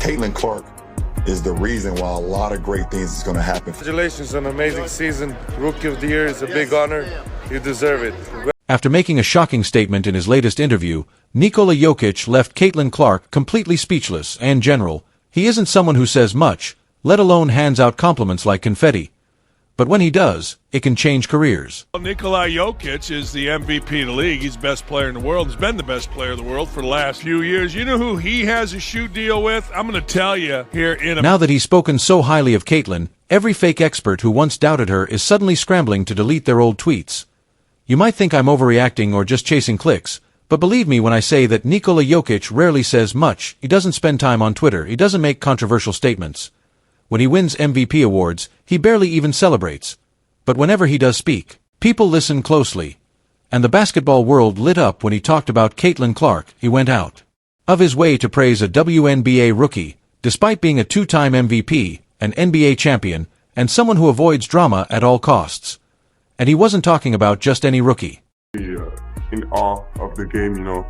Caitlin Clark is the reason why a lot of great things is going to happen. Congratulations on an amazing season. Rookie of the Year is a big honor. You deserve it. After making a shocking statement in his latest interview, NikolaJokić left Caitlin Clark completely speechless. And in general, he isn't someone who says much, let alone hands out compliments like confetti. But when he does, it can change careers. NikolaJokić is the MVP of the league. He's the best player in the world. He's been the best player in the world for the last few years. You know who he has a shoe deal with? I'm going to tell you here in a... Now that he's spoken so highly of Caitlin, every fake expert who once doubted her is suddenly scrambling to delete their old tweets. You might think I'm overreacting or just chasing clicks, but believe me when I say that NikolaJokić rarely says much. He doesn't spend time on Twitter. He doesn't make controversial statements. When he wins MVP awards, he barely even celebrates. But whenever he does speak, people listen closely. And the basketball world lit up when he talked about Caitlin Clark. He went out of his way to praise a WNBA rookie, despite being a two-time MVP, an NBA champion, and someone who avoids drama at all costs. And he wasn't talking about just any rookie. In awe of the game, you know.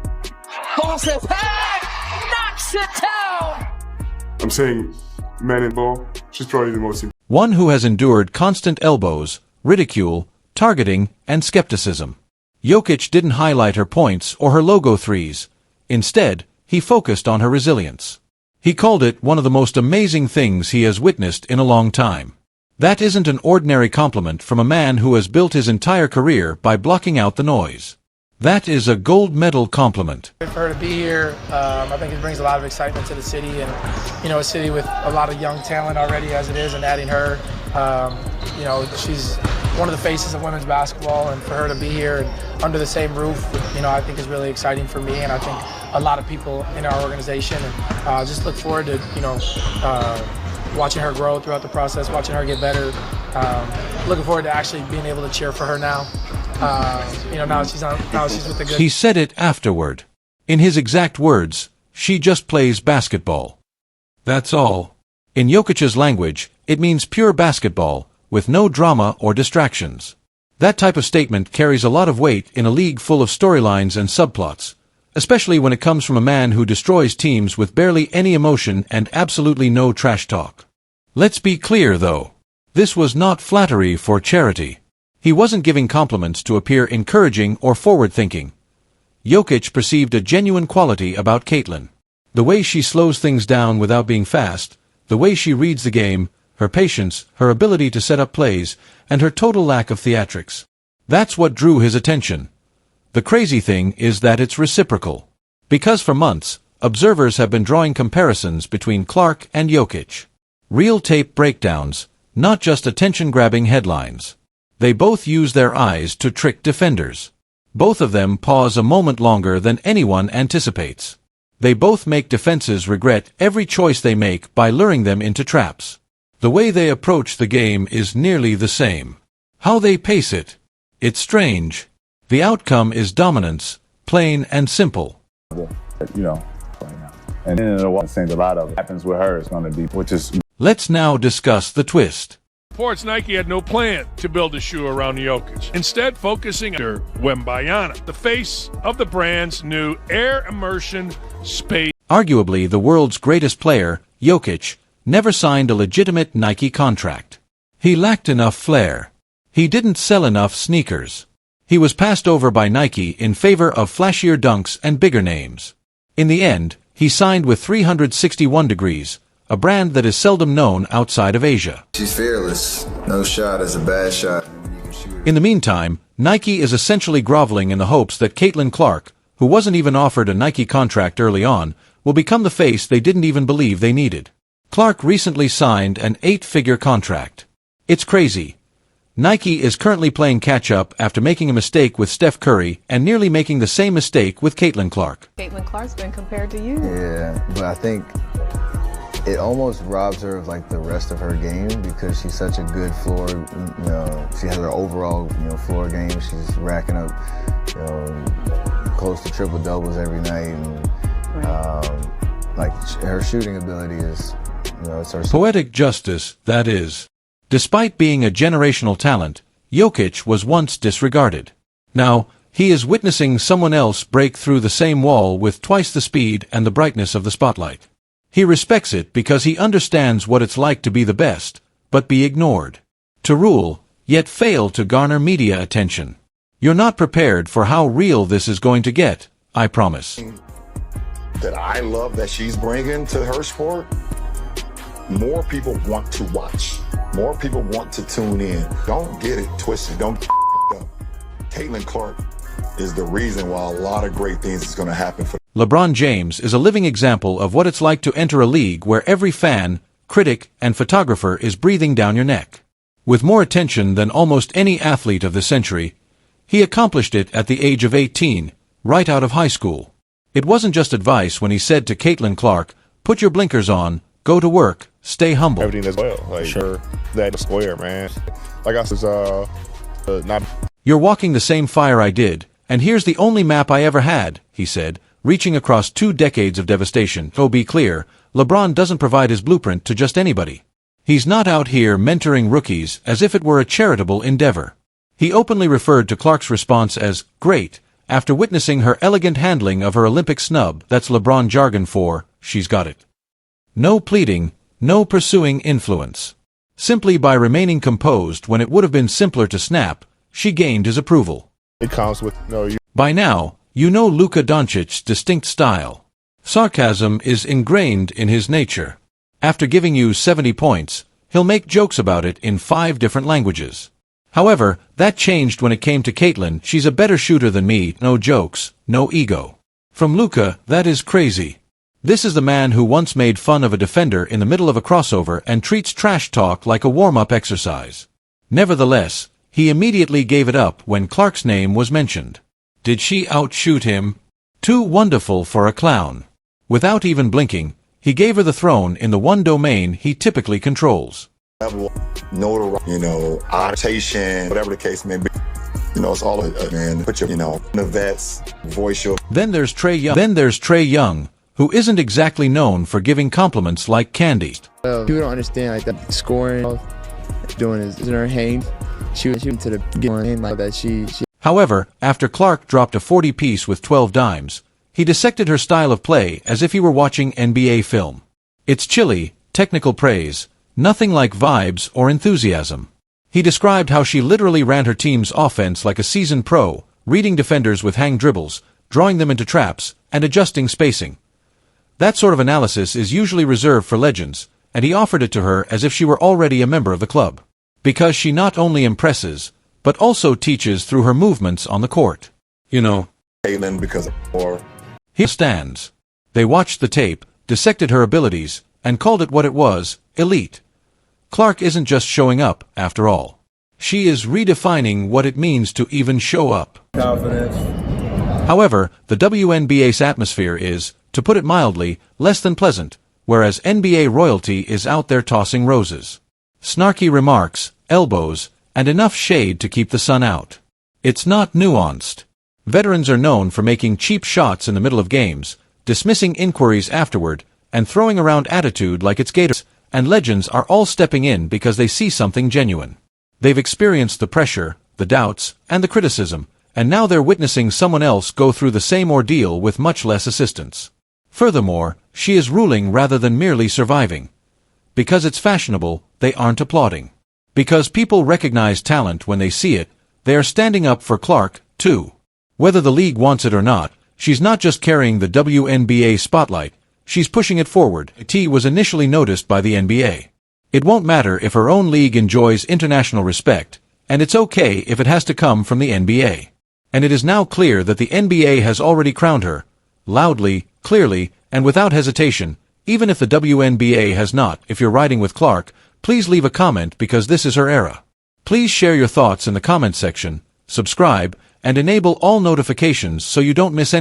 Pulls his head, knocks it down. I'm saying, man in ball, she's probably the most important. One who has endured constant elbows, ridicule, targeting, and skepticism. Jokić didn't highlight her points or her logo threes. Instead, he focused on her resilience. He called it one of the most amazing things he has witnessed in a long time. That isn't an ordinary compliment from a man who has built his entire career by blocking out the noise. That is a gold medal compliment. For her to be here, I think it brings a lot of excitement to the city, and a city with a lot of young talent already as it is, and adding her, she's one of the faces of women's basketball, and for her to be here and under the same roof, I think is really exciting for me, and I think a lot of people in our organization, and just look forward to watching her grow throughout the process, watching her get better. Looking forward to actually being able to cheer for her now. Now she's with the good. He said it afterward. In his exact words, she just plays basketball. That's all. In Jokic's language, it means pure basketball, with no drama or distractions. That type of statement carries a lot of weight in a league full of storylines and subplots, especially when it comes from a man who destroys teams with barely any emotion and absolutely no trash talk. Let's be clear, though. This was not flattery for charity. He wasn't giving compliments to appear encouraging or forward-thinking. Jokić perceived a genuine quality about Caitlin. The way she slows things down without being fast, the way she reads the game, her patience, her ability to set up plays, and her total lack of theatrics. That's what drew his attention. The crazy thing is that it's reciprocal. Because for months, observers have been drawing comparisons between Clark and Jokić. Real tape breakdowns, not just attention-grabbing headlines. They both use their eyes to trick defenders. Both of them pause a moment longer than anyone anticipates. They both make defenses regret every choice they make by luring them into traps. The way they approach the game is nearly the same. How they pace it. It's strange. The outcome is dominance, plain and simple. Right now. And then in a while, a lot of it happens with her. It's going to be, which is... Let's now discuss the twist. Reports Nike had no plan to build a shoe around Jokić, instead focusing on WNBA, the face of the brand's new air immersion space. Arguably the world's greatest player, Jokić, never signed a legitimate Nike contract. He lacked enough flair. He didn't sell enough sneakers. He was passed over by Nike in favor of flashier dunks and bigger names. In the end, he signed with 361 Degrees, a brand that is seldom known outside of Asia. She's fearless. No shot is a bad shot. In the meantime, Nike is essentially groveling in the hopes that Caitlin Clark, who wasn't even offered a Nike contract early on, will become the face they didn't even believe they needed. Clark recently signed an 8-figure contract. It's crazy. Nike is currently playing catch-up after making a mistake with Steph Curry and nearly making the same mistake with Caitlin Clark. Caitlin Clark's been compared to you. Yeah, but I think it almost robs her of the rest of her game because she's such a good floor, she has her overall, floor game. She's racking up, close to triple doubles every night, and her shooting ability is, it's her poetic justice, that is. Despite being a generational talent, Jokić was once disregarded. Now, he is witnessing someone else break through the same wall with twice the speed and the brightness of the spotlight. He respects it because he understands what it's like to be the best, but be ignored. To rule, yet fail to garner media attention. You're not prepared for how real this is going to get, I promise. That I love that she's bringing to her sport, more people want to watch. More people want to tune in. Don't get it twisted. Don't get up. Caitlin Clark is the reason why a lot of great things is going to happen for LeBron James is a living example of what it's like to enter a league where every fan, critic, and photographer is breathing down your neck. With more attention than almost any athlete of the century, he accomplished it at the age of 18, right out of high school. It wasn't just advice when he said to Caitlin Clark, "Put your blinkers on, go to work, stay humble." Everything as well, like sure that square, man. Like I said, not. You're walking the same fire I did, and here's the only map I ever had, he said, reaching across 2 decades of devastation. Oh, be clear, LeBron doesn't provide his blueprint to just anybody. He's not out here mentoring rookies as if it were a charitable endeavor. He openly referred to Clark's response as great after witnessing her elegant handling of her Olympic snub. That's LeBron jargon for, she's got it. No pleading, no pursuing influence. Simply by remaining composed when it would have been simpler to snap, she gained his approval. It comes with By now, you know Luka Doncic's distinct style. Sarcasm is ingrained in his nature. After giving you 70 points, he'll make jokes about it in 5 different languages. However, that changed when it came to Caitlin. She's a better shooter than me, no jokes, no ego. From Luka, that is crazy. This is the man who once made fun of a defender in the middle of a crossover and treats trash talk like a warm-up exercise. Nevertheless, he immediately gave it up when Clark's name was mentioned. Did she outshoot him? Too wonderful for a clown. Without even blinking, he gave her the throne in the one domain he typically controls. level, notoriety, adaptation, whatever the case may be. It's all man. Put your, the vets, voice your. Then there's Trae Young, who isn't exactly known for giving compliments like candy. People don't understand like that scoring, doing is in her hand. She was shooting to the game like that. She. However, after Clark dropped a 40-piece with 12 dimes, he dissected her style of play as if he were watching NBA film. It's chilly, technical praise, nothing like vibes or enthusiasm. He described how she literally ran her team's offense like a seasoned pro, reading defenders with hang dribbles, drawing them into traps, and adjusting spacing. That sort of analysis is usually reserved for legends, and he offered it to her as if she were already a member of the club. Because she not only impresses, but also teaches through her movements on the court. Caitlin, because he stands. They watched the tape, dissected her abilities, and called it what it was, elite. Clark isn't just showing up, after all. She is redefining what it means to even show up. Confidence. However, the WNBA's atmosphere is, to put it mildly, less than pleasant, whereas NBA royalty is out there tossing roses. Snarky remarks, elbows, and enough shade to keep the sun out. It's not nuanced. Veterans are known for making cheap shots in the middle of games, dismissing inquiries afterward, and throwing around attitude like it's Gators, and legends are all stepping in because they see something genuine. They've experienced the pressure, the doubts, and the criticism, and now they're witnessing someone else go through the same ordeal with much less assistance. Furthermore, she is ruling rather than merely surviving. Because it's fashionable, they aren't applauding. Because people recognize talent when they see it, they are standing up for Clark, too. Whether the league wants it or not, she's not just carrying the WNBA spotlight, she's pushing it forward. T was initially noticed by the NBA. It won't matter if her own league enjoys international respect, and it's okay if it has to come from the NBA. And it is now clear that the NBA has already crowned her, loudly, clearly, and without hesitation, even if the WNBA has not. If you're riding with Clark, please leave a comment because this is her era. Please share your thoughts in the comment section, subscribe, and enable all notifications so you don't miss any.